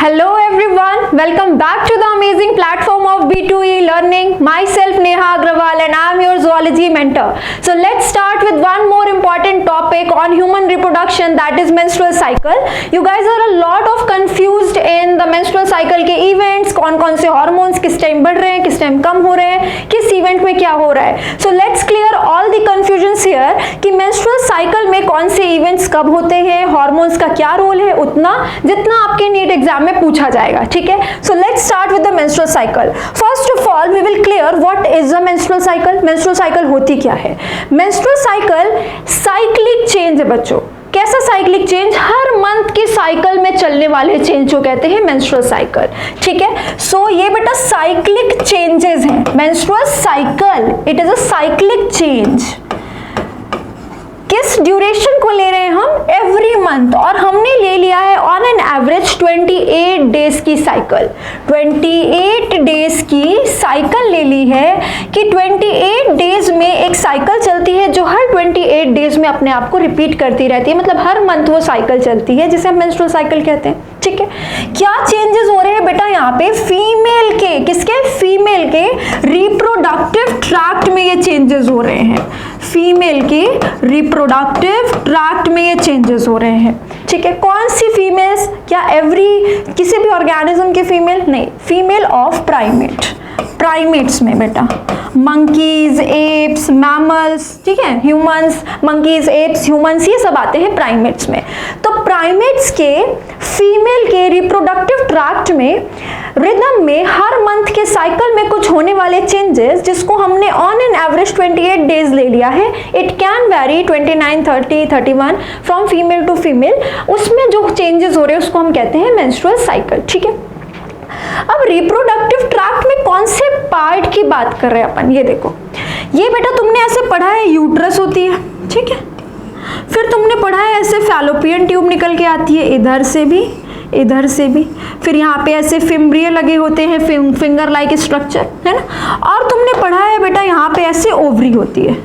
Hello everyone, welcome back to the amazing platform of B2E Learning. Myself Neha Agrawal and I am your zoology mentor. So let's start with one more important topic on human reproduction, that is menstrual cycle. You guys are a lot of confused in the menstrual cycle के events, कौन कौन से hormones किस time बढ़ रहे हैं, किस time कम हो रहे हैं, किस event में क्या हो रहा है. So let's clear all the confusions here कि menstrual cycle में कौन से events कब होते हैं, hormones का क्या role है, उतना जितना आपके नीट एग्जाम में पूछा जाएगा. ठीक है. So let's start with the menstrual cycle. First of all, we will clear what is the menstrual cycle. Menstrual cycle होती क्या है? Menstrual cycle cyclic change है बच्चों. कैसा साइक्लिक चेंज? हर मंथ के साइकिल में चलने वाले चेंज को कहते हैं मेंस्ट्रुअल साइकिल. ठीक है. सो ये बेटा साइक्लिक चेंजेस हैं. Menstrual cycle it is a cyclic change. किस ड्यूरेशन को ले रहे हैं हम? Every month. और हमने ले लिया है ऑन एन एवरेज 28 डेज की साइकिल. 28 डेज की साइकिल ले ली है कि 28 डेज में एक साइकिल चलती है जो हर 28 डेज में अपने आप को रिपीट करती रहती है. मतलब हर मंथ वो साइकिल चलती है जिसे हम मेंस्ट्रुअल साइकिल कहते हैं. ठीक है. क्या चेंजेस हो रहे हैं बेटा यहाँ पे? फीमेल के, किसके? फीमेल के रिप्रोडक्टिव ट्रैक्ट में ये चेंजेस हो रहे हैं. फीमेल के रिप्रोडक्टिव ट्रैक्ट में ये चेंजेस हो रहे हैं. ठीक है. कौन सी फीमेल्स? क्या एवरी किसी भी ऑर्गेनिज्म की फीमेल? नहीं. Female of primate. प्राइमेट्स में बेटा मंकीज, एप्स, मैमल्स, ठीक है, ह्यूमंस, मंकीज, एप्स, ह्यूमंस, ये सब आते हैं प्राइमेट्स में. तो प्राइमेट्स के फीमेल के रिप्रोडक्टिव ट्रैक्ट में रिदम में हर मंथ के साइकिल में कुछ होने वाले चेंजेस जिसको हमने ऑन एन एवरेज 28 डेज ले लिया है. It can very 29, 30, 31 from female to female. उसमें जो चेंजेस हो रहे हैं उसको हम कहते हैं मेंस्ट्रुअल साइकिल. ठीक है. अब रिप्रोडक्टिव ट्रैक्ट में कौन से पार्ट की बात कर रहे हैं अपन? ये देखो, ये बेटा तुमने ऐसे पढ़ा है यूट्रस होती है. ठीक है. फिर तुमने पढ़ा है ऐसे फैलोपियन ट्यूब निकल के आती है, इधर से भी इधर से भी. फिर यहाँ पे ऐसे फिम्ब्रिय लगे होते हैं, फिंगर लाइक स्ट्रक्चर, है ना. और तुमने पढ़ा है बेटा यहाँ पे ऐसे ओवरी होती है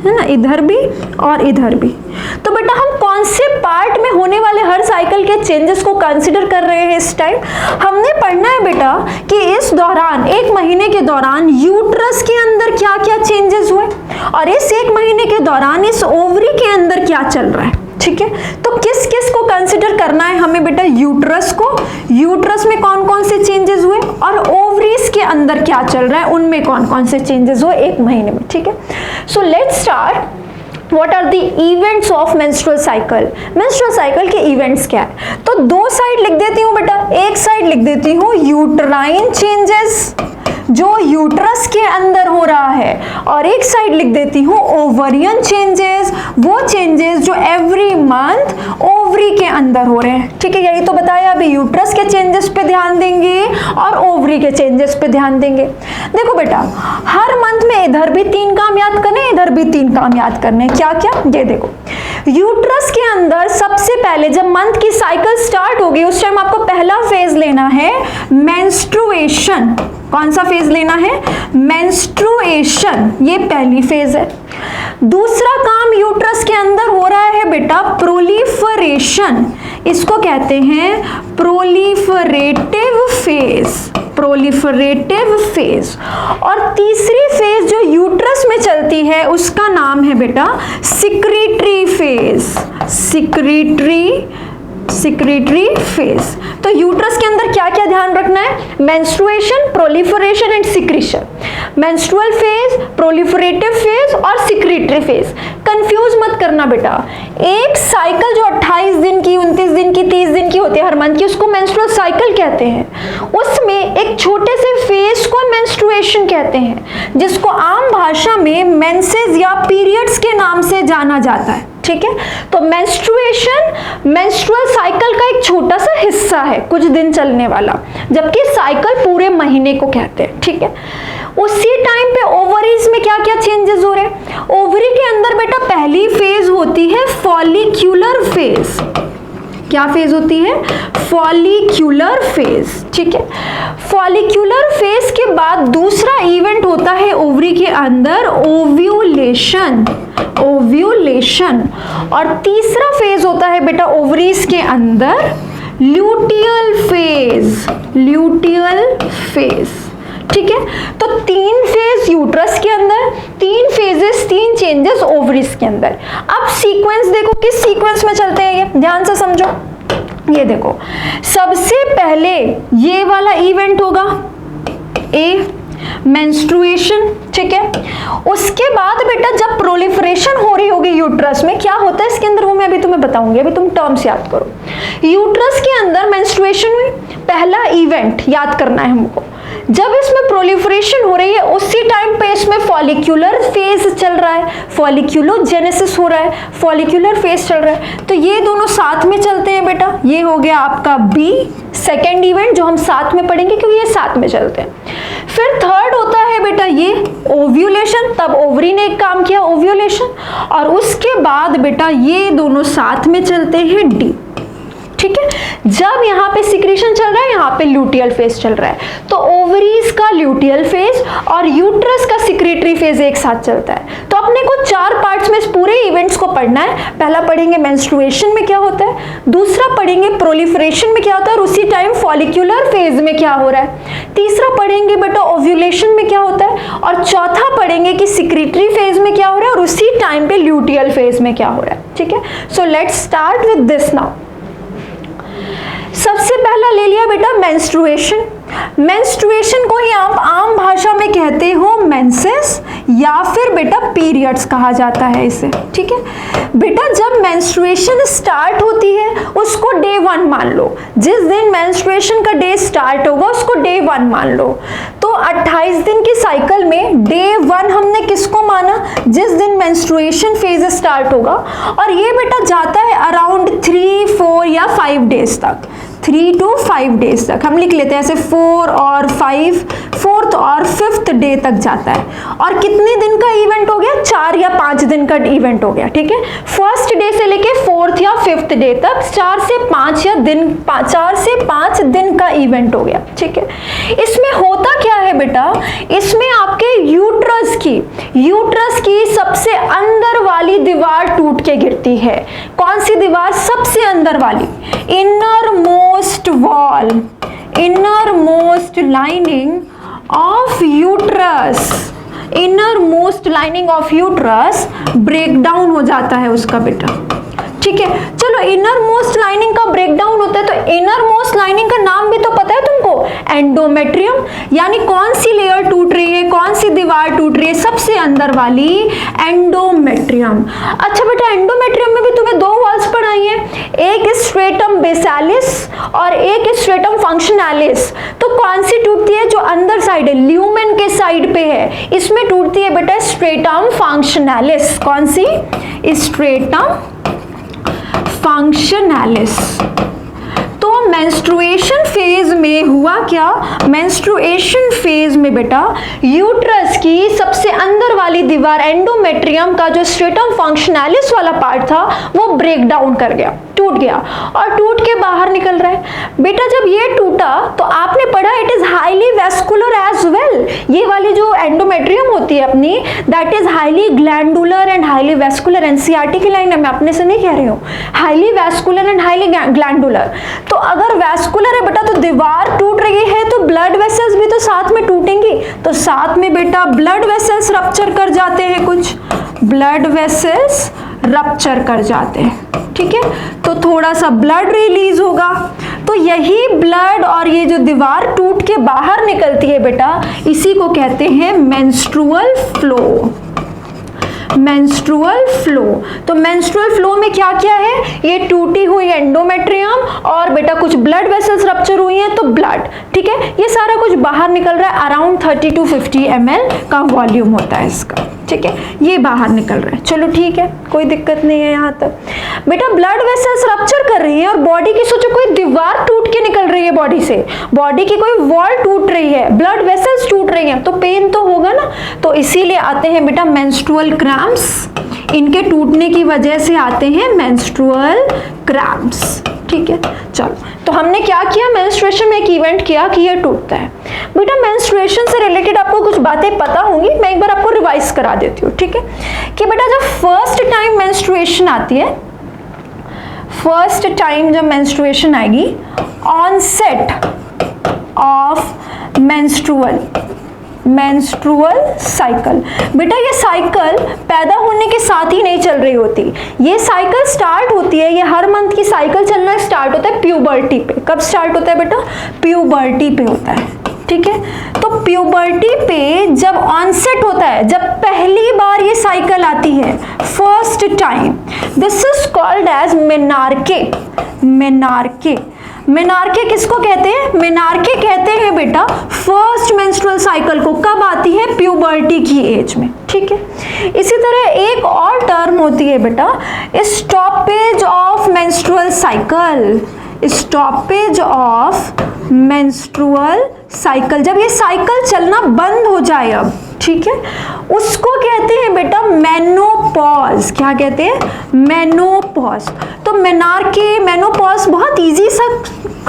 ना, इधर भी और इधर भी. तो बेटा हम कौन से पार्ट में होने वाले हर साइकिल के चेंजेस को कंसीडर कर रहे हैं इस टाइम? हमने पढ़ना है बेटा कि इस दौरान, एक महीने के दौरान यूट्रस के अंदर क्या क्या चेंजेस हुए और इस एक महीने के दौरान इस ओवरी के अंदर क्या चल रहा है. ठीक है. तो किस किस को कंसीडर करना है हमें बेटा? यूट्रस को. यूट्रस में कौन कौन से चेंजेस हुए और ओवरीज के अंदर क्या चल रहा है, उनमें कौन कौन से चेंजेस हुए एक महीने में. ठीक है. So let's start. What are the events of menstrual cycle? menstrual cycle के events क्या है? तो दो साइड लिख देती हूँ बेटा. एक साइड लिख देती हूँ यूट्राइन चेंजेस जो यूट्रस के अंदर हो रहा है, और एक साइड लिख देती हूँ ओवरियन चेंजेस, वो चेंजेस जो एवरी मंथ ओवरी के अंदर हो रहे हैं. ठीक है. यही तो बताया अभी. यूट्रस के चेंजेस पे ध्यान देंगे और ओवरी के चेंजेस पे ध्यान देंगे. देखो बेटा, हर मंथ में इधर भी 3 काम याद करने, इधर भी 3 काम याद करने. क्या क्या? ये देखो, यूट्रस के अंदर सबसे पहले जब मंथ की साइकिल स्टार्ट होगी उस टाइम आपको पहला फेज लेना है मेंस्ट्रुएशन. कौन सा फेज लेना है? मेंस्ट्रुएशन. ये पहली फेज है. दूसरा काम यूट्रस के अंदर हो रहा है बेटा प्रोलिफरेशन. इसको कहते हैं प्रोलिफरेटिव फेज. Proliferative phase. और तीसरी फेज जो यूट्रस में चलती है उसका नाम है बेटा सिक्रीटरी फेज. Secretory phase. तो यूट्रस के अंदर क्या क्या ध्यान रखना है? Menstruation, proliferation and secretion. Menstrual phase, proliferative phase और सिक्रीटरी फेज. कंफ्यूज मत करना बेटा. एक साइकिल जो 28 दिन की, 29 दिन की, 30 दिन की होती है हर मंथ की, उसको मेंस्ट्रुअल साइकिल कहते हैं. उसमें एक छोटे से फेज को मेंस्ट्रुएशन कहते हैं जिसको आम भाषा में मेंसेस या पीरियड्स के नाम से जाना जाता है. ठीक है. तो मेंस्ट्रुएशन मेंस्ट्रुअल साइकिल का एक छोटा सा हिस्सा है, कुछ दिन चलने वाला, जबकि साइकिल पूरे महीने को कहते हैं. ठीक है. उसी टाइम पे ओवरीज में क्या क्या चेंजेस हो रहे हैं? ओवरी के अंदर बेटा पहली फेज होती है फॉलिक्यूलर फेज. क्या फेज होती है? Follicular phase. ठीक है. फॉलिक्यूलर फेज के बाद दूसरा इवेंट होता है ओवरी के अंदर ओव्यूलेशन. ओव्यूलेशन. और तीसरा फेज होता है बेटा ओवरीज के अंदर ल्यूटियल फेज. ल्यूटियल फेज, ठीक है। तो 3 फेज यूट्रस के अंदर, 3 फेजेस, 3 चेंजेस ओवरीज के अंदर। अब सीक्वेंस देखो, किस सीक्वेंस में चलते हैं ये, ध्यान से समझो। ये देखो, सबसे पहले ये वाला इवेंट होगा ए, मेंस्ट्रुएशन, ठीक है। उसके बाद बेटा जब प्रोलिफरेशन हो रही होगी यूट्रस में, क्या होता है इसके अंदर वो मैं अभी तुम्हें बताऊंगी, अभी तुम टर्म्स याद करो। यूट्रस के अंदर मेंस्ट्रुएशन हुई, पहला इवेंट याद करना है हमको। जब इसमें प्रोलिफरेशन हो रही है उसी टाइम पे इसमें फॉलिक्यूलर फेज चल रहा है, फॉलिक्यूलोजेनेसिस हो रहा है, फॉलिक्यूलर फेज चल रहा है। तो ये दोनों साथ में चलते हैं बेटा। ये हो गया आपका बी, सेकेंड इवेंट जो हम साथ में पढ़ेंगे क्योंकि ये साथ में चलते हैं। फिर थर्ड होता है बेटा ये ओव्यूलेशन, तब ओवरी ने एक काम किया ओव्यूलेशन, और उसके बाद बेटा ये दोनों साथ में चलते हैं डी, ठीक है। जब यहाँ पे सिक्रीशन चल रहा है, यहाँ पे ल्यूटियल फेज चल रहा है, तो ओवरीज का ल्यूटियल फेज और यूट्रस का सिक्रेटरी फेज एक साथ चलता है। तो अपने को 4 पार्ट्स में इस पूरे इवेंट्स को पढ़ना है। पहला पढ़ेंगे मेंस्ट्रुएशन में क्या होता है, दूसरा पढ़ेंगे प्रोलिफरेशन में क्या होता है और उसी टाइम फॉलिक्यूलर फेज में क्या हो रहा है, तीसरा पढ़ेंगे बेटा ओव्यूलेशन में क्या होता है, और चौथा पढ़ेंगे कि सिक्रेटरी फेज में क्या हो रहा है और उसी टाइम पे ल्यूटियल फेज में क्या हो रहा है, ठीक है। So let's start with this now. सबसे पहला ले लिया बेटा मेंस्ट्रुएशन। मेंस्ट्रुएशन को ही आप आम भाषा में कहते हो मेंसेस या फिर बेटा पीरियड्स कहा जाता है इसे, ठीक है। बेटा जब मेंस्ट्रुएशन स्टार्ट होती है उसको डे 1 मान लो, जिस दिन मेंस्ट्रुएशन का डे स्टार्ट होगा उसको डे 1 मान लो। तो 28 दिन की साइकिल में डे 1 हमने किसको माना, जिस दिन मेंस्ट्रुएशन फेज स्टार्ट होगा, और ये बेटा जाता है अराउंड 3, 4 या 5 डेज तक, 3 to 5 डेज तक हम लिख लेते हैं ऐसे, 4 और 5, 4th और 5th डे तक जाता है। और कितने दिन का इवेंट हो गया, 4 या 5 दिन का इवेंट हो गया, ठीक है। फर्स्ट डे से लेके 4th या 5th डे तक 4 से 5 दिन का इवेंट हो गया, ठीक है। इसमें होता क्या है बेटा, इसमें आपके यूट्रस की सबसे अंदर वाली दीवार टूट के गिरती है। कौन सी दीवार, सबसे अंदर वाली, innermost wall, innermost lining of uterus, innermost lining of uterus breakdown हो जाता है उसका बेटा, ठीक है। चलो इनर मोस्ट लाइनिंग का ब्रेकडाउन होता है, तो इनर मोस्ट लाइनिंग का नाम भी तो पता है तुमको, एंडोमेट्रियम। यानी कौन सी लेयर टूट रही है, कौन सी दीवार टूट रही है, सबसे अंदर वाली एंडोमेट्रियम। अच्छा बेटा एंडोमेट्रियम में भी तुम्हें 2 वॉल्स पढ़ाई है, एक स्ट्रेटम बेसालिस और एक स्ट्रेटम फंक्शनैलिस। तो कौन सी टूटती है, जो अंदर साइड है, ल्यूमेन के साइड पे है, इसमें टूटती है बेटा स्ट्रेटम फंक्शनैलिस। कौन सी, स्ट्रेटम फंक्शनैलिस। तो मेंस्ट्रुएशन फेज में हुआ क्या, मेंस्ट्रुएशन फेज में बेटा यूट्रस की सबसे अंदर वाली दीवार एंडोमेट्रियम का जो स्ट्रेटम फंक्शनैलिस वाला पार्ट था वो ब्रेक डाउन कर गया, टूट गया और टूट के बाहर निकल रहा है। बेटा जब ये टूटा तो आपने पढ़ा it is highly vascular as well. ये वाली जो एंडोमेट्रियम होती है अपनी, that is highly glandular and highly vascular. NCERT की लाइन है, मैं अपने से नहीं कह रही हूँ, highly vascular and highly glandular. तो अगर वैस्कुलर है बेटा तो दीवार टूट रही है तो ब्लड वेसल्स भी तो साथ में टूटेंगी, तो साथ में बेटा ब्लड वेसल्स रप्चर कर जाते हैं, कुछ ब्लड वेसल्स रप्चर कर जाते हैं, ठीक है। तो थोड़ा सा ब्लड रिलीज होगा, तो यही ब्लड और ये जो दीवार टूट के बाहर निकलती है बेटा, इसी को कहते हैं मेंस्ट्रुअल फ्लो। Menstrual flow. तो मेंस्ट्रुअल फ्लो में क्या क्या है, ये टूटी हुई एंडोमेट्रियम और बेटा कुछ ब्लड वेसल्स रप्चर हुई हैं तो ब्लड, ठीक है, ये सारा कुछ बाहर निकल रहा है। अराउंड 30 to 50 ml का वॉल्यूम होता है इसका, ठीक है, ये बाहर निकल रहा है। चलो ठीक है, कोई दिक्कत नहीं है यहाँ तक। बेटा ब्लड वेसल्स रप्चर कर रही है और बॉडी की सोचो कोई दीवार टूट के निकल रही है बॉडी से, बॉडी की कोई वॉल टूट रही है, ब्लड वेसल्स टूट रही हैं, तो पेन तो होगा ना। तो इसीलिए आते हैं बेटा मेंस्ट्रुअल क्रैम्प्स, इनके टूटने की वजह से आते हैं मेंस्ट्रुअल क्रैम्प्स, ठीक है। चलो तो हमने क्या किया, मेंस्ट्रुएशन में एक इवेंट किया कि ये टूटता है। बेटा मेंस्ट्रुएशन से रिलेटेड आपको कुछ बातें पता होंगी, मैं एक बार आपको रिवाइज करा देती हूँ, ठीक है। कि बेटा जब फर्स्ट टाइम मेंस्ट्रुएशन आती है, फर्स्ट टाइम जब मेंस्ट्रुएशन आएगी, ऑनसेट ऑफ मेंस्ट्रुअल साइकिल। बेटा ये साइकिल पैदा होने के साथ ही नहीं चल रही होती, ये साइकिल स्टार्ट होती है, ये हर मंथ की साइकिल चलना स्टार्ट होता है प्यूबर्टी पे। कब स्टार्ट होता है बेटा? प्यूबर्टी पे होता है, ठीक है। तो प्यूबर्टी पे जब ऑनसेट होता है, जब पहली बार ये साइकिल आती है, first time, this is called age menarche. Menarche किसको कहते हैं? मेनार्के कहते हैं बेटा फर्स्ट मेंस्ट्रुअल साइकिल को। कब आती है? प्यूबर्टी की एज में, ठीक है। इसी तरह एक और टर्म होती है बेटा stoppage of menstrual cycle. Stoppage of menstrual cycle, जब ये साइकिल चलना बंद हो जाए अब, ठीक है, उसको कहते हैं बेटा मेनोपॉज। क्या कहते हैं? मेनोपॉज। तो मेनार्के, मेनोपॉज बहुत इजी सा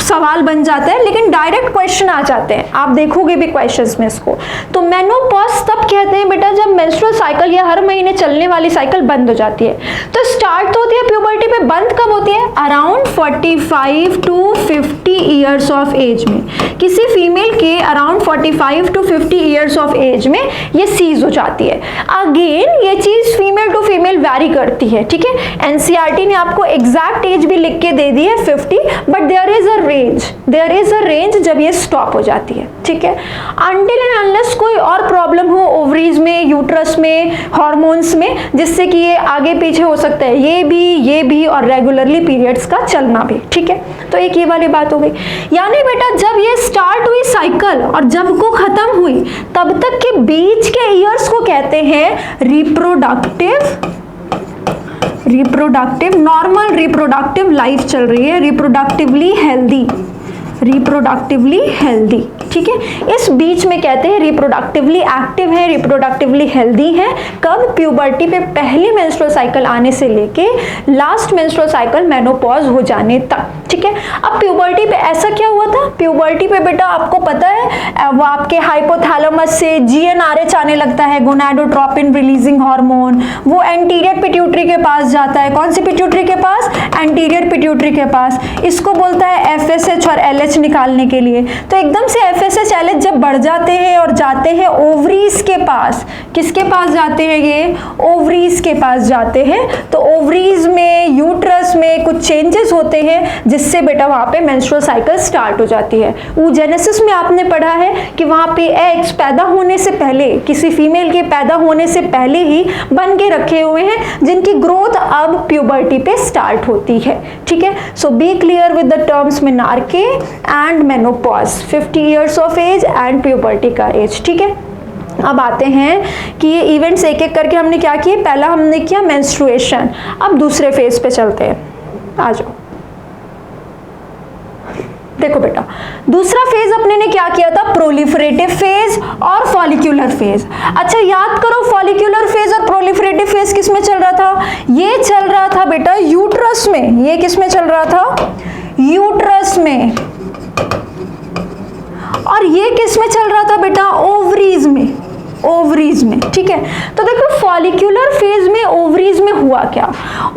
सवाल बन जाता है, लेकिन डायरेक्ट क्वेश्चन आ जाते हैं, आप देखोगे भी क्वेश्चंस में इसको। तो मेनोपॉज तब कहते हैं बेटा जब मेंस्ट्रुअल साइकिल या हर महीने चलने वाली साइकिल बंद हो जाती है। तो स्टार्ट तो होती है प्यूबर्टी पे, बंद कब होती है? Around 45 to 50 years of age में। किसी फीमेल के around 45 to 50 years of age में ये सीज हो जाती है। अगेन ये चीज फीमेल टू फीमेल वैरी करती है, ठीक है। एनसीईआरटी ने आपको एग्जैक्ट एज भी लिख के दे दी है 50, but there is a range जब ये स्टॉप हो जाती है, ठीक है। अनटिल एंड अनलेस कोई और प्रॉब्लम हो ओवरीज में, यूट्रस में, हार्मोन्स में, जिससे कि ये आगे पीछे हो सकता है, ये भी और रेगुलरली पीरियड्स का चलना भी, ठीक है। तो एक ये वाली बात हो गई। यानी बेटा जब ये स्टार्ट हुई साइकिल और जब को खत्म हुई, तब तक के बीच के ईयर्स को कहते हैं रिप्रोडक्टिव नॉर्मल रिप्रोडक्टिव लाइफ चल रही है, रिप्रोडक्टिवली हेल्दी, ठीक है। इस बीच में कहते हैं रिप्रोडक्टिवली एक्टिव है, रिप्रोडक्टिवली हेल्दी है। कब? प्यूबर्टी पे पहली मेंस्ट्रुअल साइकिल आने से लेके लास्ट मेंस्ट्रुअल साइकिल मेनोपॉज हो जाने तक, ठीक है। अब प्यूबर्टी पे ऐसा क्या हुआ था? प्यूबर्टी पे बेटा आपको पता है वो आपके हाइपोथैलेमस से जीएनआरएच आने लगता है, गोनाडोट्रोपिन रिलीजिंग हार्मोन, वो एंटीरियर पिट्यूटरी के पास जाता है। कौन सी पिट्यूटरी के पास? एंटीरियर पिट्यूटरी के पास। इसको बोलता है एफएसएच और एलएच निकालने के लिए। तो एकदम से एफएसएच एलएच जब बढ़ जाते हैं और जाते हैं ओवरीज के पास, किसके पास जाते हैं? ये ओवरीज के पास जाते हैं। तो ओवरीज में, यूट्रस में कुछ चेंजेस होते हैं, जिससे बेटा वहां पे मेंस्ट्रुअल साइकिल स्टार्ट हो जाती है। oogenesis में आपने पढ़ा है कि वहां पे एग्स पैदा होने से पहले, किसी फीमेल के पैदा होने से पहले ही बन के रखे हुए हैं, जिनकी ग्रोथ अब प्यूबर्टी पे स्टार्ट होती है, ठीक है। So be clear with the terms menarche and menopause, 50 years of age and puberty का एज, ठीक है। अब आते हैं कि ये इवेंट्स एक एक करके हमने क्या किए। पहला हमने किया मेंस्ट्रुएशन, अब दूसरे फेज पे चलते हैं। आ जाओ, देखो बेटा दूसरा फेज अपने ने क्या किया था? प्रोलिफरेटिव फेज और फॉलिक्यूलर फेज। अच्छा याद करो, फॉलिक्यूलर फेज और प्रोलिफरेटिव फेज किस में चल रहा था? ये चल रहा था बेटा यूट्रस में। ये किस में चल रहा था? यूट्रस में। और ये किस में चल रहा था बेटा? ओवरीज में। ठीक है। तो देखो फॉलिक्यूलर फेज में ओवरीज में हुआ क्या?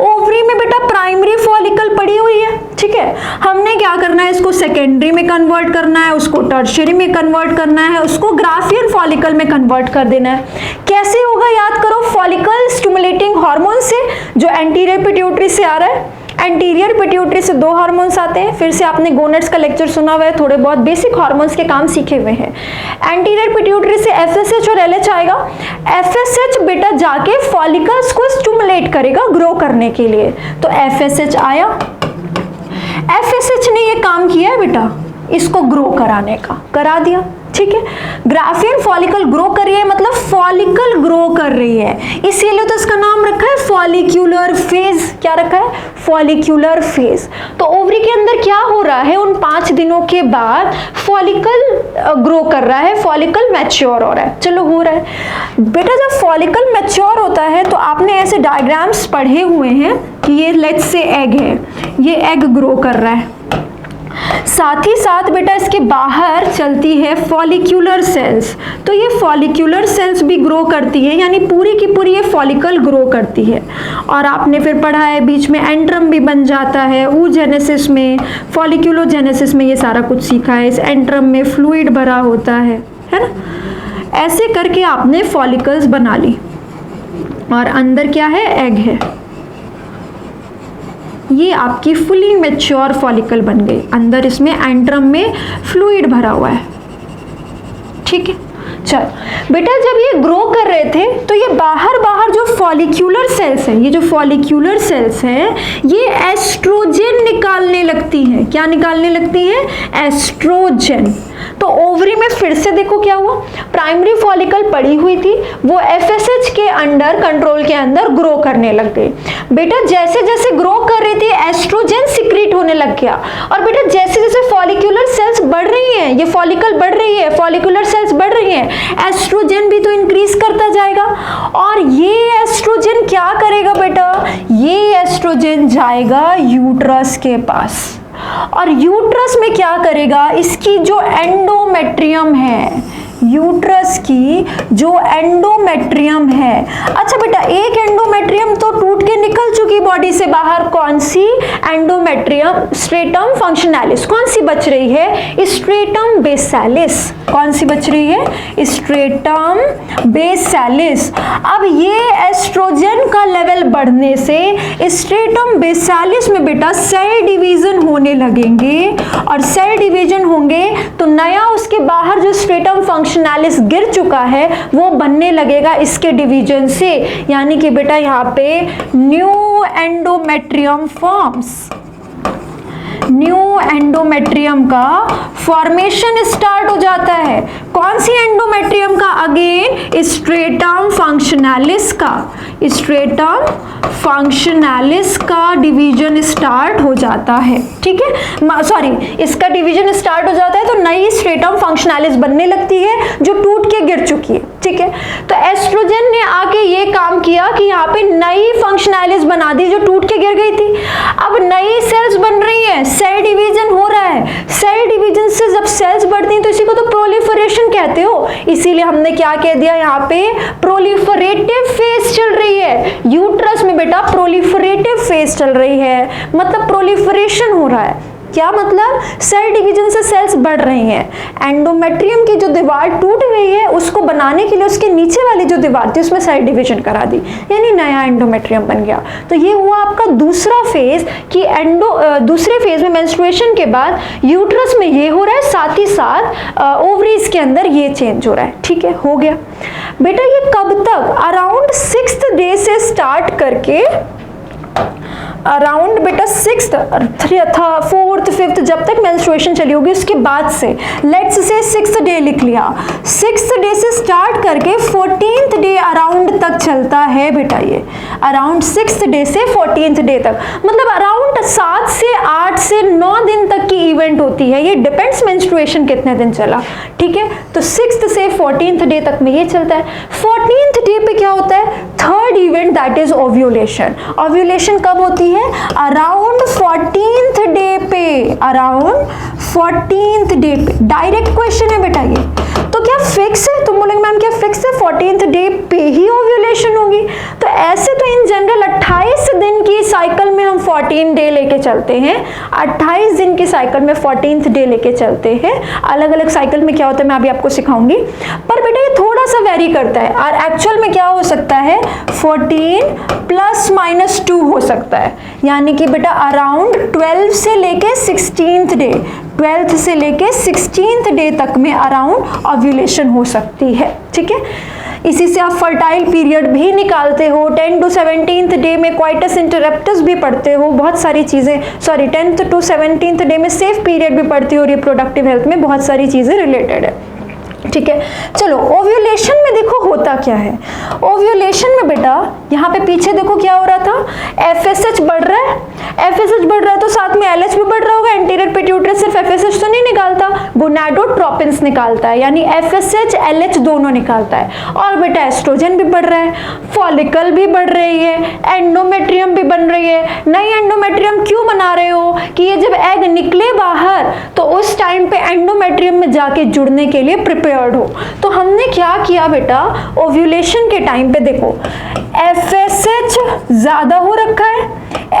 ओवरी में बेटा प्राइमरी फॉलिकल पड़ी हुई है, ठीक है। हमने क्या करना है? इसको सेकेंडरी में कन्वर्ट करना है, उसको टर्शियरी में कन्वर्ट करना है, उसको ग्राफियन फॉलिकल में कन्वर्ट कर देना है। कैसे होगा? याद करो, फॉलिकल स्टिमुलेटिंग हार्मोन से, जो एंटीरियर पिट्यूटरी से आ रहा है। एंटीरियर पिट्यूटरी से दो हार्मोन्स आते हैं। फिर से आपने गोनेड्स का लेक्चर सुना हुआ है, थोड़े बहुत बेसिक हार्मोन्स के काम सीखे हुए हैं। एंटीरियर पिट्यूटरी से एफएसएच और एलएच आएगा। एफएसएच बेटा जाके फॉलिकल्स को स्टिमुलेट करेगा ग्रो करने के लिए। तो एफएसएच आया, एफएसएच ने ये काम किया है बेटा इसको ग्रो कराने का, करा दिया, ठीक है। ग्राफियन फॉलिकल ग्रो कर रही है, मतलब फॉलिकल ग्रो कर रही है, इसीलिए तो इसका नाम रखा है फॉलिक्यूलर फेज। क्या रखा है? Follicular phase. तो ओवरी के अंदर क्या हो रहा है? उन 5 दिनों के बाद फॉलिकल ग्रो कर रहा है, फॉलिकल मैच्योर हो रहा है। चलो हो रहा है बेटा। जब फॉलिकल मैच्योर होता है तो आपने ऐसे डायग्राम्स पढ़े हुए हैं कि ये लेट्स से एग है, ये एग ग्रो कर रहा है। साथ ही साथ बेटा इसके बाहर चलती है फॉलिक्यूलर सेल्स, तो ये फॉलिक्यूलर सेल्स भी ग्रो करती है, यानी पूरी की पूरी ये फॉलिकल ग्रो करती है। और आपने फिर पढ़ा है बीच में एंट्रम भी बन जाता है, oogenesis में, फॉलिक्यूलोजेनेसिस में ये सारा कुछ सीखा है। इस एंट्रम में फ्लूइड भरा होता है ना। ऐसे करके आपने फॉलिकल्स बना ली और अंदर क्या है, एग है। ये आपकी फुली मैच्योर फॉलिकल बन गई, अंदर इसमें एंट्रम में फ्लूइड भरा हुआ है। ठीक है, चल बेटा जब ये ग्रो कर रहे थे तो ये बाहर बाहर जो फॉलिक्यूलर सेल्स हैं, ये जो फॉलिक्यूलर सेल्स हैं ये एस्ट्रोजन निकालने लगती हैं। क्या निकालने लगती हैं? एस्ट्रोजन। तो ओवरी में फिर से देखो क्या हुआ, प्राइमरी फॉलिकल पड़ी हुई थी, वो एफएसएच के अंडर कंट्रोल के अंदर ग्रो करने लग गई। बेटा जैसे जैसे ग्रो कर रही थी एस्ट्रोजन सिक्रीट होने लग गया, और बेटा जैसे जैसे फॉलिक्यूलर सेल्स बढ़ रही हैं, ये फॉलिकल बढ़ रही है, फॉलिक्यूलर सेल्स बढ़ रही हैं, एस्ट्रोजन भी तो इंक्रीज करता जाएगा। और ये एस्ट्रोजन क्या करेगा बेटा, ये एस्ट्रोजन जाएगा यूट्रस के पास, और यूट्रस में क्या करेगा, इसकी जो एंडोमेट्रियम है, यूट्रस की जो एंडोमेट्रियम है। अच्छा बेटा एक एंडोमेट्रियम तो टूट के निकल चुकी बॉडी से बाहर, कौन सी? Endometrium stratum फंक्शनैलिस। कौन सी बच रही है? स्ट्रेटम बेसालिस। कौन सी बच रही है? स्ट्रेटम बेसालिस। अब ये एस्ट्रोजन का लेवल बढ़ने से स्ट्रेटम बेसालिस में बेटा सेल डिवीजन होने लगेंगे, और सेल डिवीजन होंगे तो नया उसके बाहर जो स्ट्रेटम फंक्शनैलिस गिर चुका है वो बनने लगेगा इसके डिवीजन से, यानी कि बेटा यहाँ पे new endometrium forms. New endometrium का फॉर्मेशन स्टार्ट हो जाता है। कौन सी एंडोमेट्रियम का? अगेन स्ट्रेटम फंक्शनैलिस का, स्ट्रेटम फंक्शनैलिस का डिवीजन स्टार्ट हो जाता है। ठीक है, सॉरी इसका डिवीजन स्टार्ट हो जाता है तो नई स्ट्रेटम फंक्शनैलिस बनने लगती है जो टूट के गिर चुकी है। ठीक है, तो एस्ट्रोजन ने आके ये काम किया कि यहाँ पे नई फंक्शनैलिस बना दी जो टूट के गिर गई थी। अब नई सेल्स बन रही हैं, सेल डिवीजन हो रहा है। सेल डिवीजन से जब सेल्स बढ़ती हैं तो इसी को तो प्रोलिफरेशन कहते हो, इसीलिए हमने क्या कह दिया, यहाँ पे प्रोलिफरेटिव फेज चल रही है। यूट्रस में बेटा प्रोलिफरेटिव फेज चल रही है, मतलब प्रोलिफरेशन हो रहा है। क्या मतलब? सेल डिवीजन से सेल्स बढ़ रही हैं। एंडोमेट्रियम की जो दीवार टूट गई है उसको बनाने के लिए उसके नीचे वाली जो दीवार थी उसमें सेल डिवीजन करा दी, यानी नया एंडोमेट्रियम बन गया। तो ये हुआ आपका दूसरा फेज कि दूसरे फेज में मेंस्ट्रुएशन के बाद यूट्रस में ये हो रहा है, साथ ही साथ ओवरीज के अंदर ये चेंज हो रहा है। ठीक है, हो गया बेटा। ये कब तक? अराउंड 6th डे से स्टार्ट करके अराउंड बेटा 6th, 4th, 5th जब तक मेंस्ट्रुएशन चली होगी उसके बाद से, लेट्स से 6th डे लिख लिया। 6th डे से स्टार्ट करके 14th डे अराउंड तक चलता है बेटा, ये अराउंड 6th डे से 14th डे तक, मतलब अराउंड 7 से 8 से 9 दिन तक की इवेंट होती है। ये डिपेंड्स मेंस्ट्रुएशन कितने दिन चला। ठीक है, तो 6th से 14th डे तक में ये चलता है। 14th डे पे क्या होता है? Third event, that is ovulation. Ovulation कब होती है? अराउंड 14th डे पे, अराउंड 14th डे पे। डायरेक्ट क्वेश्चन है बेटा ये, तो क्या फिक्स है? तुम बोलेंगे मैम क्या फिक्स है 14th डे पे ही ओव्यूलेशन होगी? तो ऐसे तो इन जनरल 28 दिन की साइकिल में हम 14 डे लेके चलते हैं, 28 दिन की साइकिल में 14th डे लेके चलते हैं। अलग अलग साइकिल में क्या होता है मैं अभी आपको सिखाऊंगी, पर बेटा ये थोड़ा सा वेरी करता है। और एक्चुअल में क्या हो सकता है? 14 ± 2 हो सकता है, यानी कि बेटा अराउंड 12 से लेके 16th डे, 12th से लेके 16th डे तक में अराउंड ओव्यूलेशन हो सकती है। ठीक है, इसी से आप फर्टाइल पीरियड भी निकालते हो। 10 to 17th डे में क्वाइटस इंटरप्टस भी पढ़ते हो, बहुत सारी चीज़ें, sorry 10th to 17th day में सेफ पीरियड भी पढ़ते हो। रिप्रोडक्टिव हेल्थ में बहुत सारी चीज़ें रिलेटेड है। ठीक है, चलो ओव्यूलेशन में देखो होता क्या है। ओव्यूलेशन में बेटा यहाँ पे पीछे देखो क्या हो रहा था, एफएसएच बढ़ रहा है, एफएसएच बढ़ रहा है तो साथ में एलएच भी बढ़ रहा होगा। एंटीरियर पिट्यूटरी सिर्फ एफएसएच तो नहीं निकालता, गोनाडोट्रोपिन्स निकालता है, यानी FSH LH दोनों निकालता है। और बेटा एस्ट्रोजन भी बढ़ रहा है, फॉलिकल भी बढ़ रही है, एंडोमेट्रियम भी बन रही है। नई एंडोमेट्रियम क्यों बना रहे हो कि ये जब एग निकले बाहर तो उस टाइम पे एंडोमेट्रियम में जाके जुड़ने के लिए प्रिपेयर्ड हो। तो हमने क्या किया बेटा, ओव्यूलेशन के टाइम पे देखो FSH ज्यादा हो रखा है,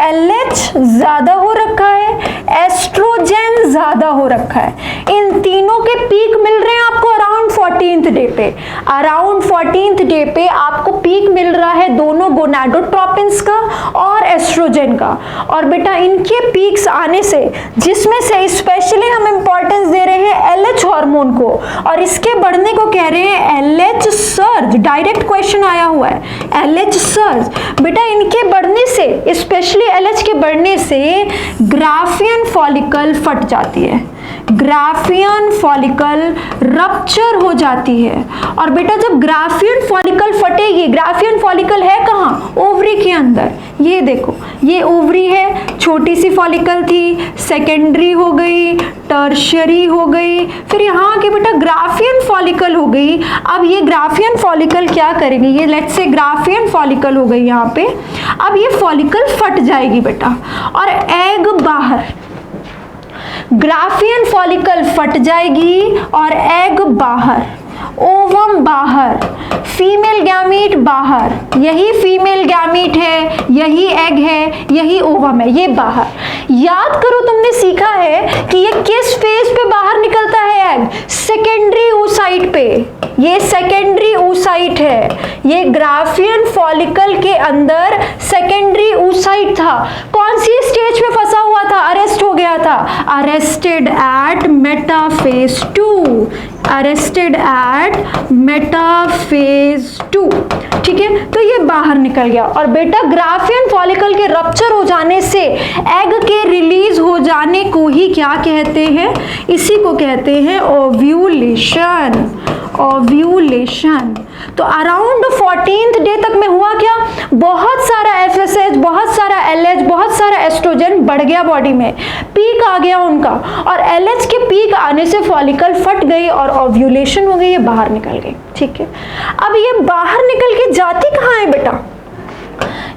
LH ज्यादा हो रखा है, एस्ट्रोजन ज्यादा हो रखा है। इन तीनों के पीक मिल रहे हैं आपको अराउंड 14th डे पे। अराउंड 14th डे पे आपको पीक मिल रहा है दोनों गोनाडोट्रोपिन्स का और एस्ट्रोजन का। और बेटा इनके पीक्स आने से, जिसमें से स्पेशली हम इंपॉर्टेंस दे रहे हैं LH हार्मोन को, और इसके बढ़ने को कह रहे हैं LH सर्ज। डायरेक्ट क्वेश्चन आया हुआ है, LH सर्ज। बेटा इनके बढ़ने से, स्पेशली LH के बढ़ने से ग्राफियन फॉलिकल फट जाती है, ग्राफियन फॉलिकल रप्चर हो जाती है। और बेटा जब ग्राफियन फॉलिकल फटेगी, ग्राफियन फॉलिकल है कहाँ, ओवरी के अंदर। ये देखो ये ओवरी है, छोटी सी फॉलिकल थी, सेकेंडरी हो गई, टर्शियरी हो गई, फिर यहाँ की बेटा ग्राफियन फॉलिकल हो गई। अब ये ग्राफियन फॉलिकल क्या करेगी, ये लेट्स से ग्राफियन फॉलिकल हो गई यहाँ पे। अब ये फॉलिकल फट जाएगी बेटा और एग बाहर, ग्राफियन फॉलिकल फट जाएगी और एग बाहर, ओवम बाहर, फीमेल गैमीट बाहर। यही फीमेल गैमीट है, यही एग है, यही ओवम है, ये बाहर। याद करो तुमने सीखा है कि ये किस फेज पे बाहर निकलता है एग, सेकेंडरी oocyte पे। ये सेकेंडरी oocyte है, ये ग्राफियन फॉलिकल के अंदर सेकेंडरी oocyte था। कौन सी स्टेज पे फंसा हुआ था, अरेस्ट हो गया था, arrested at metaphase 2, arrested at metaphase 2। ठीक है, तो ये बाहर निकल गया। और बेटा ग्राफियन फॉलिकल के रप्चर हो जाने से एग के रिलीज हो जाने को ही क्या कहते हैं, इसी को कहते हैं ओव्यूलेशन, ओव्यूलेशन। तो अराउंड 14th डे तक में हुआ क्या, बहुत सारा FSH, बहुत सारा LH, बहुत सारा एस्ट्रोजन बढ़ गया बॉडी में, पीक आ गया उनका। और LH के पीक आने से फॉलिकल फट गई और ओव्यूलेशन हो गई, ये बाहर निकल गई। ठीक है, अब ये बाहर निकल के जाती कहाँ है बेटा,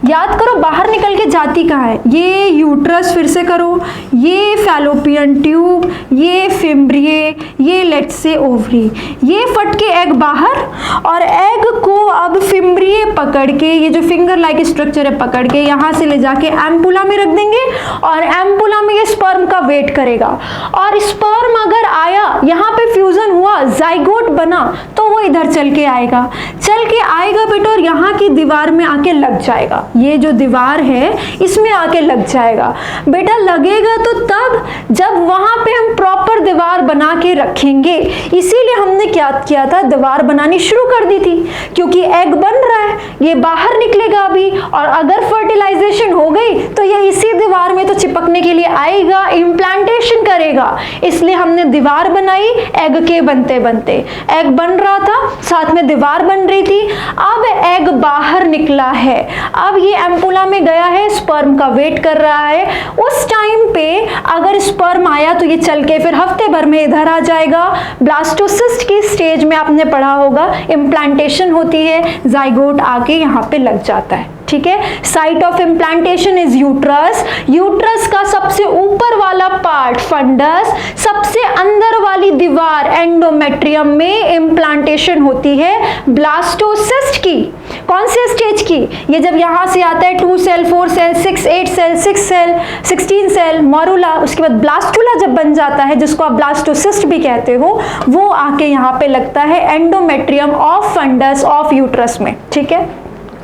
याद करो बाहर निकल के जाती कहाँ है, ये यूट्रस, फिर से करो, ये फैलोपियन ट्यूब, ये फिम्ब्रिये, ये लेट्स से ओवरी, ये फट के एग बाहर। और एग को अब फिम्ब्रिये पकड़ के, ये जो फिंगर लाइक स्ट्रक्चर है, पकड़ के यहाँ से ले जाके एम्पुला में रख देंगे और एम्पुला में ये स्पर्म का वेट करेगा। और स्पर्म अगर आया, यहाँ पे फ्यूजन हुआ, जाइगोट बना, तो वो इधर चल के आएगा, चल के आएगा बेटा और यहाँ की दीवार में आके लग जाएगा। ये जो दीवार है इसमें आके लग जाएगा बेटा। लगेगा तो तब जब वहां पे हम प्रॉपर दीवार बना के रखेंगे। इसीलिए हमने क्या किया था, दीवार बनानी शुरू कर दी थी, क्योंकि एग बन रहा है, ये बाहर निकलेगा अभी, और अगर फर्टिलाइजेशन हो गई तो ये इसी दीवार में तो चिपकने के लिए आएगा, इम्प्लांटेशन करेगा। इसलिए हमने दीवार बनाई एग के बनते बनते। एग बन रहा था, साथ में दीवार बन रही थी। अब एग बाहर निकला है, अब ये एम्पुला में गया है, स्पर्म का वेट कर रहा है। उस टाइम पे अगर स्पर्म आया तो ये चल के फिर हफ्ते भर में इधर आ जाएगा। ब्लास्टोसिस्ट की स्टेज में आपने पढ़ा होगा, इम्प्लांटेशन होती है, जाइगोट आके यहाँ पे लग जाता है। ठीक है, site of implantation is uterus. Uterus का सबसे ऊपर वाला पार्ट फंडस, सबसे अंदर वाली दीवार एंडोमेट्रियम में इम्प्लांटेशन होती है ब्लास्टोसिस्ट की। कौन से स्टेज की, ये जब यहां से आता है 2 cell, 4 cell, 6, 8 cell, 6 cell, 16 cell, morula, उसके बाद ब्लास्टुला जब बन जाता है, जिसको आप ब्लास्टोसिस्ट भी कहते हो, वो आके यहाँ पे लगता है endometrium of fundus of uterus में। ठीक है,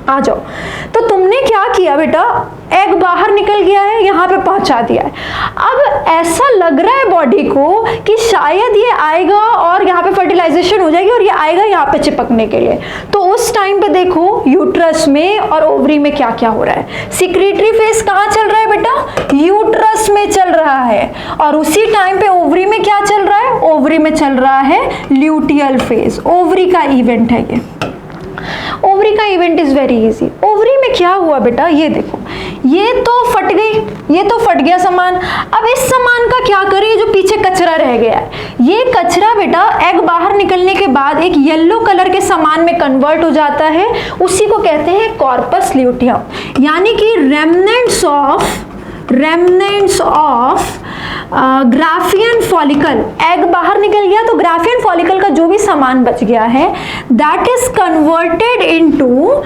आ जाओ। तो तुमने क्या किया बेटा, एग बाहर निकल गया है, यहाँ पे पहुंचा दिया है। अब ऐसा लग रहा है बॉडी को कि शायद ये आएगा और यहाँ पे फर्टिलाइजेशन हो जाएगी और ये आएगा यहाँ पे चिपकने के लिए। तो उस टाइम पे देखो यूट्रस में और ओवरी में क्या क्या हो रहा है। सिक्रीटरी फेज कहाँ चल रहा है बेटा, यूट्रस में चल रहा है। और उसी टाइम पे ओवरी में क्या चल रहा है, ओवरी में चल रहा है ल्यूटियल फेज। ओवरी का इवेंट है ये, ओवरी का event is very easy. Ovary में क्या हुआ बेटा, ये देखो, ये तो फट गई, ये तो फट गया सामान। अब इस सामान का क्या करें, जो पीछे कचरा रह गया है, ये कचरा बेटा एग बाहर निकलने के बाद एक येलो कलर के सामान में कन्वर्ट हो जाता है, उसी को कहते हैं कॉर्पस ल्यूटियम। यानी कि remnants of Graafian follicle, egg बाहर निकल गया तो ग्राफियन फॉलिकल का जो भी सामान बच गया है that is converted into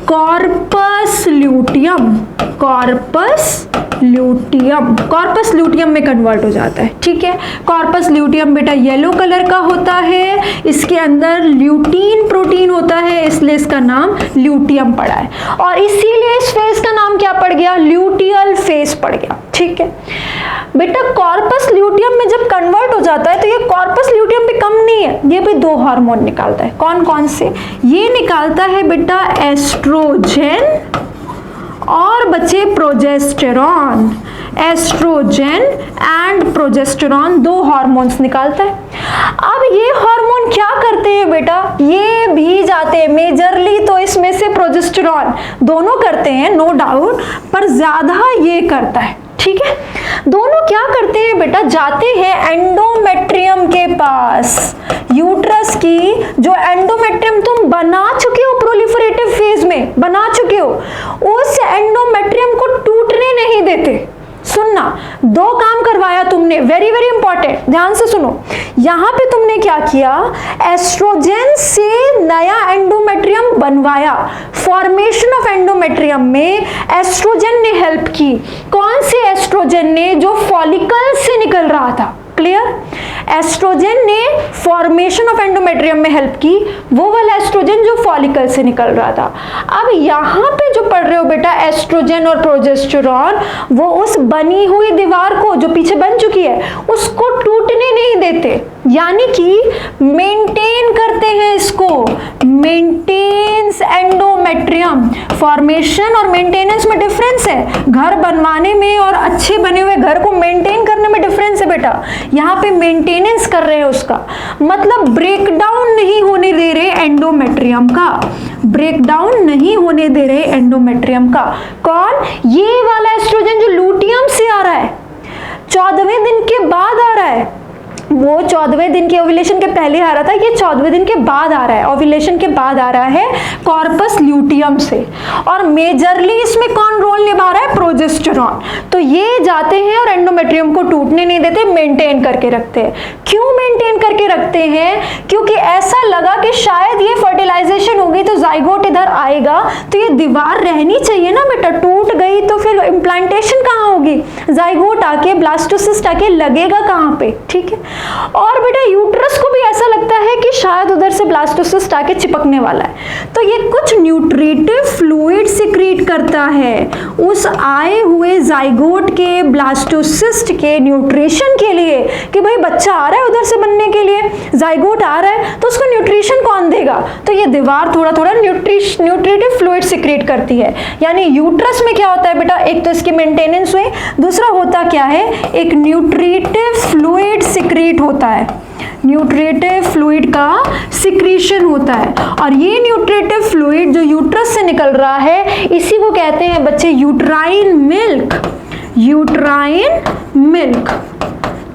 corpus luteum. Corpus luteum में कन्वर्ट हो जाता है, ठीक है। कॉर्पस ल्यूटियम बेटा येलो कलर का होता है, इसके अंदर ल्यूटीन प्रोटीन होता है, इसलिए इसका नाम ल्यूटियम पड़ा है, और इसीलिए इस फेज का नाम क्या पड़ गया, ल्यूटियल फेज पड़ गया, ठीक है बेटा। कॉर्पस ल्यूटियम में जब कन्वर्ट हो जाता है तो ये कॉर्पस ल्यूटियम भी कम नहीं है, ये भी दो हार्मोन निकालता है। कौन कौन से, ये निकालता है बेटा एस्ट्रोजन और बच्चे प्रोजेस्टेरॉन। एस्ट्रोजन एंड प्रोजेस्टेरॉन दो हार्मोन्स निकालता है। अब ये हार्मोन क्या करते हैं बेटा, ये भी जाते हैं मेजरली तो इसमें से प्रोजेस्टेरॉन, दोनों करते हैं नो डाउट, पर ज्यादा ये करता है, ठीक है। दोनों क्या करते हैं बेटा, जाते हैं एंडोमेट्रियम के पास। यूट्रस की जो एंडोमेट्रियम तुम बना चुके हो प्रोलिफरेटिव फेज में, बना चुके हो, उस एंडोमेट्रियम को टूटने नहीं देते। सुनना, दो काम करवाया तुमने, वेरी वेरी इंपॉर्टेंट, ध्यान से सुनो। यहां पे तुमने क्या किया, एस्ट्रोजन से नया एंडोमेट्रियम बनवाया। फॉर्मेशन ऑफ एंडोमेट्रियम में एस्ट्रोजन ने हेल्प की। कौन से एस्ट्रोजन ने, जो फॉलिकल से निकल रहा था, क्लियर। एस्ट्रोजन ने फॉर्मेशन ऑफ एंडोमेट्रियम में हेल्प की, वो वाला एस्ट्रोजन जो फॉलिकल से निकल रहा था। अब यहाँ पे जो पढ़ रहे हो बेटा एस्ट्रोजन और प्रोजेस्टेरॉन, वो उस बनी हुई दीवार को जो पीछे बन चुकी है उसको टूटने नहीं देते, यानी कि मेंटेन करते हैं इसको, मेंटेन्स एंडोमेट्रियम। फॉर्मेशन और मेंटेनेंस में डिफरेंस है, घर बनवाने में और अच्छे बने हुए घर को मेंटेन करने में डिफरेंस है बेटा। यहाँ पे मेंटेनेंस कर रहे हैं उसका, मतलब ब्रेकडाउन नहीं होने दे रहे एंडोमेट्रियम का, ब्रेकडाउन नहीं होने दे रहे एंडोमेट्रियम का। कौन, ये वाला एस्ट्रोजन जो लूटियम से आ रहा है, 14वें दिन के बाद आ रहा है, वो 14वें दिन के ओव्यूलेशन के पहले आ रहा था, ये 14वें दिन के बाद आ रहा है, ओव्यूलेशन के बाद आ रहा है कॉर्पस ल्यूटियम से। और मेजरली इसमें कौन रोल निभा रहा है, प्रोजेस्टेरॉन। तो ये जाते हैं और एंडोमेट्रियम को टूटने नहीं देते, मेंटेन करके रखते हैं। क्यों मेंटेन करके रखते हैं, क्योंकि ऐसा लगा कि शायद ये फर्टिलाइजेशन होगी तो जाइगोट इधर आएगा, तो ये दीवार रहनी चाहिए ना बेटा, टूट गई तो फिर इम्प्लांटेशन कहाँ होगी, जाइगोट आके ब्लास्टोसिस्ट आके लगेगा कहाँ पे, ठीक है। और बेटा यूट्रस को भी ऐसा लगता है कि शायद उधर से ब्लास्टोसिस्ट आके चिपकने वाला है, तो ये कुछ न्यूट्रिटिव फ्लूइड सिक्रीट करता है उस आए हुए जाइगोट के, ब्लास्टोसिस्ट के न्यूट्रिशन के लिए, कि भाई बच्चा आ रहा है उधर से बनने के लिए, जाइगोट आ रहा है तो उसको न्यूट्रिशन कौन देगा, तो ये दीवार थोड़ा थोड़ा न्यूट्रिटिव फ्लूइड सिक्रीट करती है। यानी यूट्रस में क्या होता है बेटा, एक तो इसकी मेंटेनेंस हुई, दूसरा होता क्या है, एक न्यूट्रिटिव फ्लूइड सिक्रीट होता है, न्यूट्रिटिव फ्लूइड का सिक्रीशन होता है। और ये न्यूट्रिटिव फ्लूइड जो यूट्रस से निकल रहा है, इसी को कहते हैं बच्चे यूट्राइन मिल्क, यूट्राइन मिल्क,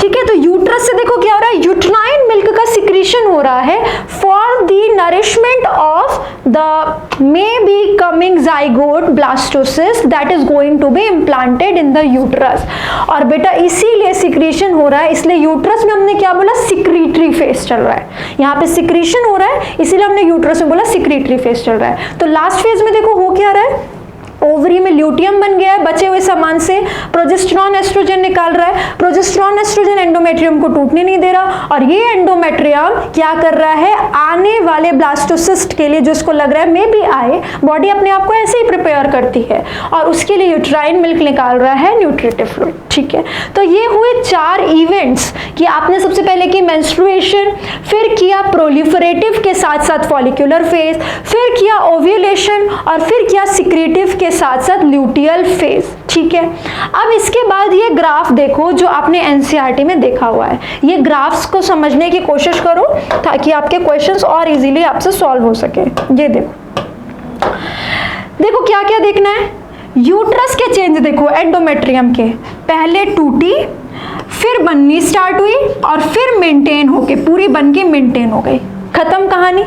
ठीक है। तो यूट्रस से देखो क्या हो रहा है, यूट्राइन मिल्क का सिक्रीशन हो रहा है for the nourishment of the maybe coming zygote blastocyst that is going to be implanted in the uterus. और बेटा इसीलिए सिक्रीशन हो रहा है, इसलिए यूट्रस में हमने क्या बोला, सिक्रीटरी फेज चल रहा है, यहाँ पे सिक्रीशन हो रहा है, इसीलिए हमने यूट्रस में बोला सिक्रीटरी फेज चल रहा है। तो लास्ट फेज में देखो हो क्या रहा है, ओवरी में ल्यूटियम बन गया है, बचे हुए सामान से प्रोजेस्टेरॉन एस्ट्रोजन निकाल रहा है, प्रोजेस्टेरॉन एस्ट्रोजन एंडोमेट्रियम को टूटने नहीं दे रहा, और ये एंडोमेट्रियम क्या कर रहा है, आने वाले ब्लास्टोसिस्ट के लिए जो इसको लग रहा है मे बी आए, बॉडी अपने आप को ऐसे ही प्रिपेयर करती है, और उसके लिए यूट्राइन मिल्क निकाल रहा है न्यूट्रिटिव फ्लूइड, ठीक है। तो ये हुए 4 इवेंट्स कि आपने सबसे पहले की मेंस्ट्रुएशन, फिर किया प्रोलिफरेटिव के साथ साथ फॉलिक्यूलर फेज, फिर किया ओव्यूलेशन, और फिर किया सिक्रीटिव के साथ साथ ल्यूटियल फेज, ठीक है। अब इसके बाद ये ग्राफ देखो जो आपने एनसीईआरटी में देखा हुआ है, ये ग्राफ्स को समझने की कोशिश करो ताकि आपके क्वेश्चंस और इजीली आपसे सॉल्व हो सके। ये देखो, देखो क्या क्या देखना है, यूट्रस के चेंज देखो एंडोमेट्रियम के, पहले टूटी, फिर बननी स्टार्ट हुई और फिर मेंटेन होके पूरी बन के मेंटेन हो गई, खत्म कहानी।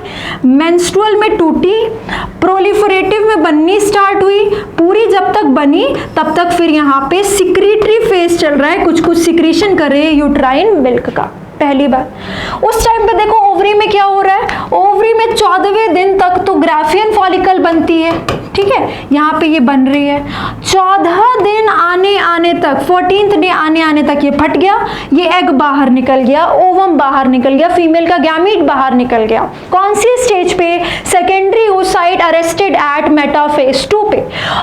मेंस्ट्रुअल में टूटी, प्रोलिफरेटिव में बननी स्टार्ट हुई, पूरी जब तक बनी तब तक फिर यहाँ पे सिक्रीटरी फेज चल रहा है, कुछ कुछ सिक्रीशन कर रहे हैं यूट्राइन मिल्क का। पहली बार उस टाइम पे देखो ओवरी में क्या हो रहा है, ओवरी में 14वें दिन तक तो ग्राफियन फॉलिकल बनती है, ठीक है, यहाँ पे ये बन रही है। 14 दिन आने तक, 14th डे आने तक ये फट गया, ये एग बाहर निकल गया, ओवम बाहर निकल गया, फीमेल का गैमीट बाहर निकल गया। कौन सी स्टेज पे? Secondary oocyte arrested at metaphase 2 पे।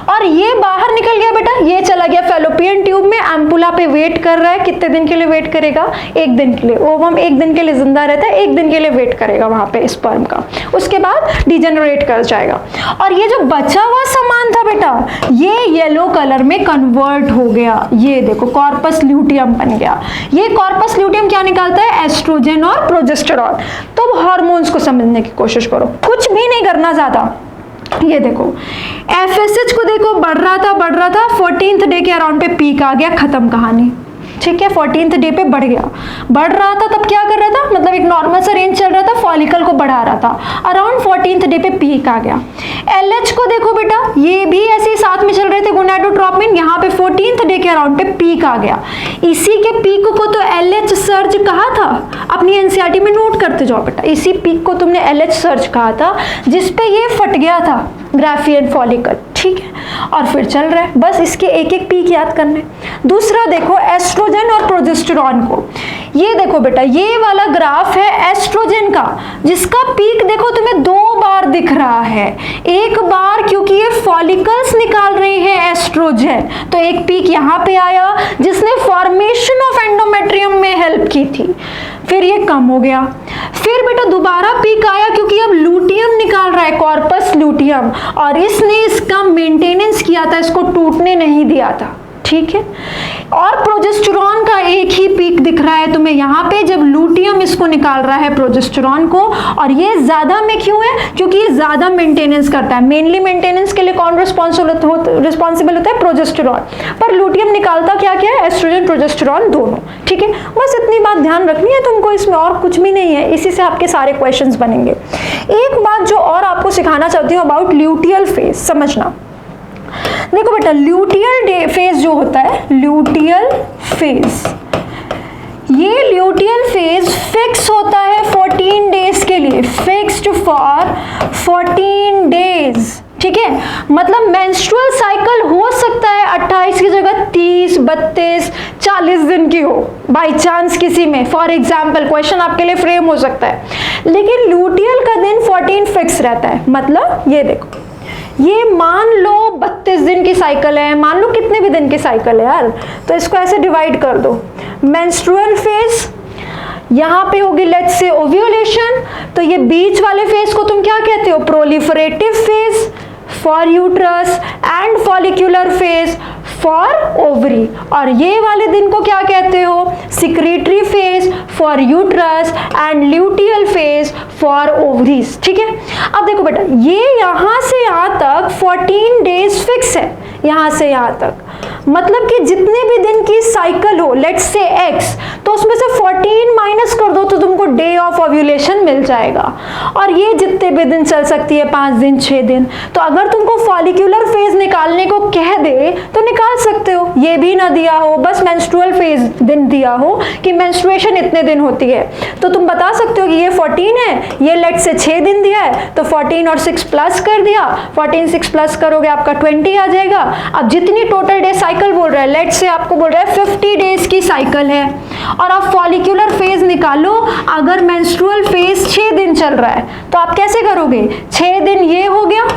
और ये बाहर निकल गया बेटा, ये चला गया फैलोपियन ट्यूब में, एम्पुला पे वेट कर रहा है। कितने दिन के लिए वेट करेगा? 1 दिन के लिए। ओवम 1 दिन के लिए जिंदा रहता है, 1 दिन के लिए वेट करेगा वहां पे स्पर्म का, उसके बाद डिजेनरेट कर जाएगा। और ये जो बचा हुआ सामान था बेटा, ये येलो कलर में कन्वर्ट हो गया, ये देखो कॉर्पस ल्यूटियम बन गया। ये कॉर्पस ल्यूटियम क्या निकालता है? एस्ट्रोजन और प्रोजेस्टेरॉन। तो हार्मोन्स को समझने की कोशिश करो, कुछ भी नहीं करना ज्यादा। ये देखो FSH को देखो बढ़ रहा था, 14th डे के अराउंड पे पीक आ गया, खत्म कहानी, ठीक है। 14th डे पे बढ़ रहा था, तब क्या कर रहा था, मतलब एक नॉर्मल सा रेंज चल रहा था, फॉलिकल को बढ़ा रहा था, अराउंड 14th डे पे पीक आ गया। LH को देखो बेटा, ये भी ऐसे ही साथ में चल रहे थे गोनाडोट्रोपिन, यहाँ पे 14th डे के अराउंड पे पीक आ गया। इसी के पीक को तो LH सर्ज कहा था, अपनी एनसीईआरटी में नोट करते जाओ बेटा, इसी पीक को तुमने LH सर्ज कहा था, जिसपे ये फट गया था ग्राफियन फॉलिकल, ठीक है। और फिर चल रहा है, बस इसके एक एक पीक याद करने। दूसरा देखो एस्ट्रोजन और प्रोजेस्टेरॉन को, ये देखो बेटा, ये वाला ग्राफ है एस्ट्रोजन का, जिसका पीक देखो तुम्हें 2 बार दिख रहा है। एक बार क्योंकि ये फॉलिकल्स निकाल रहे हैं एस्ट्रोजन, तो एक पीक यहाँ पे आया जिसने फॉर्मेशन ऑफ एंडोमेट्रियम में हेल्प की थी, फिर ये कम हो गया। फिर बेटा दोबारा पीक आया क्योंकि अब लूटियम निकाल रहा है, कॉर्पस लूटियम, और इसने इसका मेंटेनेंस किया था, इसको टूटने नहीं दिया था, ठीक है। और प्रोजेस्टेरॉन का एक ही पीक दिख रहा है तुम्हें यहाँ पे, जब लूटियम इसको निकाल रहा है प्रोजेस्टेरॉन को। और ये ज्यादा में क्यों है? क्योंकि ये ज्यादा मेंटेनेंस करता है। मेनली मेंटेनेंस के लिए कौन रिस्पॉन्सिबल होता है? प्रोजेस्टेरॉन। पर लूटियम निकालता क्या क्या है? एस्ट्रोजन प्रोजेस्टेरॉन दोनों, ठीक है। बस इतनी बात ध्यान रखनी है तुमको, इसमें और कुछ भी नहीं है, इसी से आपके सारे क्वेश्चंस बनेंगे। एक बात जो और आपको सिखाना चाहती हूँ अबाउट ल्यूटियल फेज, समझना। देखो बेटा, ल्यूटियल फेज जो होता है, ल्यूटियल फेज, ये ल्यूटियल फेज फिक्स होता है 14 डेज के लिए, फिक्स्ड फॉर 14 डेज, ठीक है। मतलब मेंस्ट्रुअल साइकिल हो सकता है 28 की जगह 30, 32, 40 दिन की हो, बाई चांस किसी में, फॉर एग्जाम्पल क्वेश्चन आपके लिए फ्रेम हो सकता है, लेकिन ल्यूटियल का दिन 14 फिक्स रहता है। मतलब ये देखो, ये मान लो 32 दिन की साइकिल है, मान लो कितने भी दिन की साइकिल है यार, तो इसको ऐसे डिवाइड कर दो। मेंस्ट्रुअल फेज यहाँ पे होगी लेट्स से ओव्यूलेशन, तो ये बीच वाले फेज को तुम क्या कहते हो? Proliferative phase for uterus and follicular phase for ovary, और ये वाले दिन को क्या कहते हो? Secretory phase for uterus and luteal phase for ovaries, ठीक है। अब देखो बेटा, ये यहाँ से यहाँ तक 14 डेज फिक्स है, यहाँ से यहाँ तक, मतलब कि जितने भी दिन की साइकिल हो, लेट्स से x, तो उसमें से 14 माइनस कर दो तो तुमको डे ऑफ ओव्यूलेशन मिल जाएगा। और ये जितने भी दिन चल सकती है, 5 दिन 6 दिन। तो अगर तुमको फॉलिक्यूलर फेज निकालने को कह दे तो निकाल सकते हो, ये भी ना दिया हो, बस मेंस्ट्रुअल फेज दिन दिया हो कि मेंस्ट्रुएशन इतने दिन होती है, तो तुम बता सकते हो कि ये 14 है, ये लेट्स से 6 दिन दिया है, तो 14 और 6 प्लस कर दिया, 14 6 प्लस करोगे आपका 20 आ जाएगा। अब जितनी टोटल डे साइकिल बोल रहा है, लेट्स से आपको बोल रहा है 50 डेज की साइकिल है, और आप फॉलिक्यूलर फेज निकालो, अगर मेंस्ट्रुअल फेज 6 दिन चल रहा है तो आप कैसे करोगे? 6 दिन ये हो गया,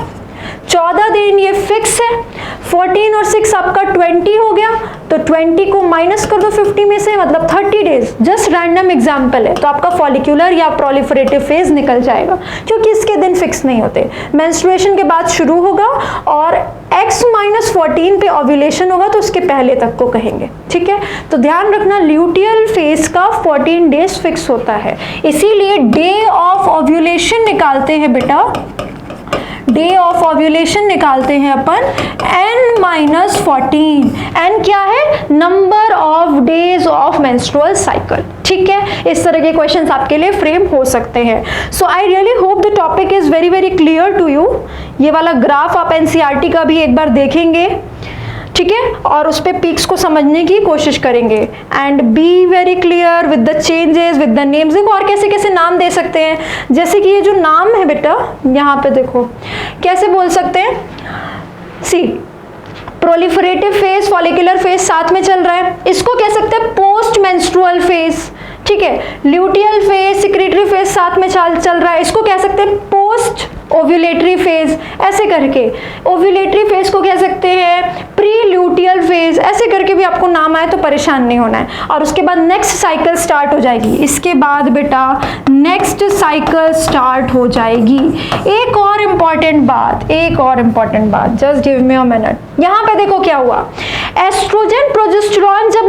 14 दिन ये फिक्स है, 14 और 6 आपका 20 हो गया, तो 20 को माइनस कर दो 50 में से, मतलब 30 डेज, जस्ट रैंडम एग्जाम्पल है, तो आपका फॉलिक्यूलर या प्रोलिफरेटिव फेज निकल जाएगा, क्योंकि इसके दिन फिक्स नहीं होते। मेंस्ट्रुएशन के बाद शुरू होगा और x-14 पे ओव्यूलेशन होगा, तो उसके पहले तक को कहेंगे, ठीक है। तो ध्यान रखना, ल्यूटियल फेज का 14 डेज फिक्स होता है, इसीलिए डे ऑफ ओव्यूलेशन निकालते हैं बेटा, डे ऑफ ओव्यूलेशन निकालते हैं अपन n-14। n क्या है? Number of days of menstrual cycle. ठीक है, इस तरह के क्वेश्चंस आपके लिए फ्रेम हो सकते हैं। So I really hope the topic is very very clear to you. ये वाला ग्राफ आप एनसीईआरटी का भी एक बार देखेंगे, ठीक है, और उस पे पीक्स को समझने की कोशिश करेंगे and be very clear with the changes with the names. देखो और कैसे कैसे नाम दे सकते हैं, जैसे कि ये जो नाम है बेटा यहाँ पे देखो कैसे बोल सकते हैं। सी प्रोलिफरेटिव फेज, फॉलिकुलर फेज साथ में चल रहा है, इसको कह सकते हैं पोस्ट मेंस्ट्रुअल फेज। ठीक है, ल्यूटियल फेज, सिक्रेटरी फेज साथ में चल रहा है, इसको कह सकते हैं पोस्ट ओव्यूलेटरी फेज। ऐसे करके ओव्यूलेटरी फेज को कह सकते हैं प्री ल्यूटियल फेज। ऐसे करके भी आपको नाम आए तो परेशान नहीं होना है। और उसके बाद नेक्स्ट साइकिल स्टार्ट हो जाएगी। इसके बाद बेटा नेक्स्ट साइकिल स्टार्ट हो जाएगी। एक और इम्पॉर्टेंट बात, just give me a minute. यहाँ पे देखो क्या हुआ, एस्ट्रोजन प्रोजेस्टेरॉन जब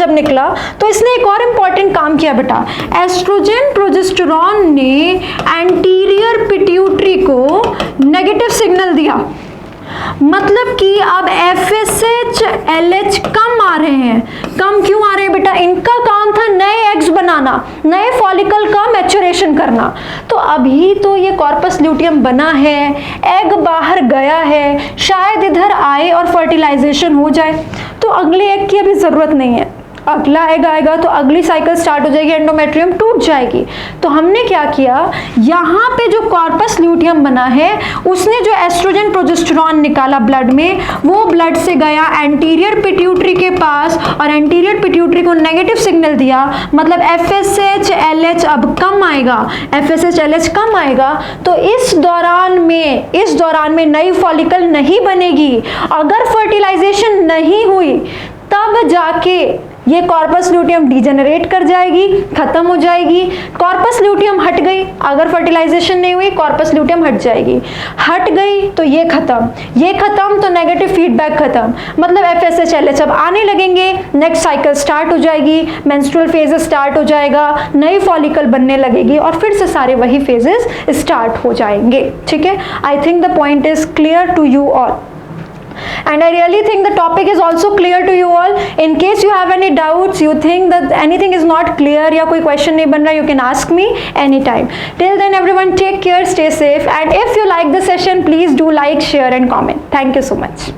निकला तो इसने एक और इम्पॉर्टेंट काम किया बेटा। एस्ट्रोजन प्रोजेस्टेरॉन ने एंटीरियर पिट्यूटरी को नेगेटिव सिग्नल दिया, मतलब कि अब FSH LH कम आ रहे हैं। कम क्यों आ रहे हैं बेटा? इनका काम था नए एग्स बनाना, नए फॉलिकल का मैच्योरेशन करना। तो अभी तो ये कॉर्पस ल्यूटियम बना है, एग बाहर गया है, शायद इधर आए और फर्टिलाइजेशन हो जाए, तो अगले एग की अभी जरूरत नहीं है। अगला एग आएगा तो अगली साइकिल स्टार्ट हो जाएगी, एंडोमेट्रियम टूट जाएगी। तो हमने क्या किया, यहाँ पे जो कॉर्पस ल्यूटियम बना है उसने जो एस्ट्रोजन प्रोजेस्टेरॉन निकाला ब्लड में, वो ब्लड से गया एंटीरियर पिट्यूटरी के पास और एंटीरियर पिट्यूटरी को नेगेटिव सिग्नल दिया, मतलब FSH LH अब कम आएगा, FSH LH कम आएगा। तो इस दौरान में नई फॉलिकल नहीं बनेगी। अगर फर्टिलाइजेशन नहीं हुई तब जाके ये कॉर्पस ल्यूटियम डिजेनरेट कर जाएगी, खत्म हो जाएगी। कॉर्पस ल्यूटियम हट गई, अगर फर्टिलाइजेशन नहीं हुई कॉर्पस ल्यूटियम हट जाएगी। हट गई तो ये खत्म तो नेगेटिव फीडबैक खत्म, मतलब FSH LH अब आने लगेंगे, नेक्स्ट साइकिल स्टार्ट हो जाएगी, मेंस्ट्रुअल फेजेस स्टार्ट हो जाएगा, नई फॉलिकल बनने लगेगी और फिर से सारे वही फेजेस स्टार्ट हो जाएंगे। ठीक है, I think the point is clear to you all. And I really think the topic is also clear to you all. In case you have any doubts, you think that anything is not clear या कोई question नहीं बन रहा, you can ask me anytime. Till then everyone take care, stay safe, and if you like the session, please do like, share and comment. Thank you so much.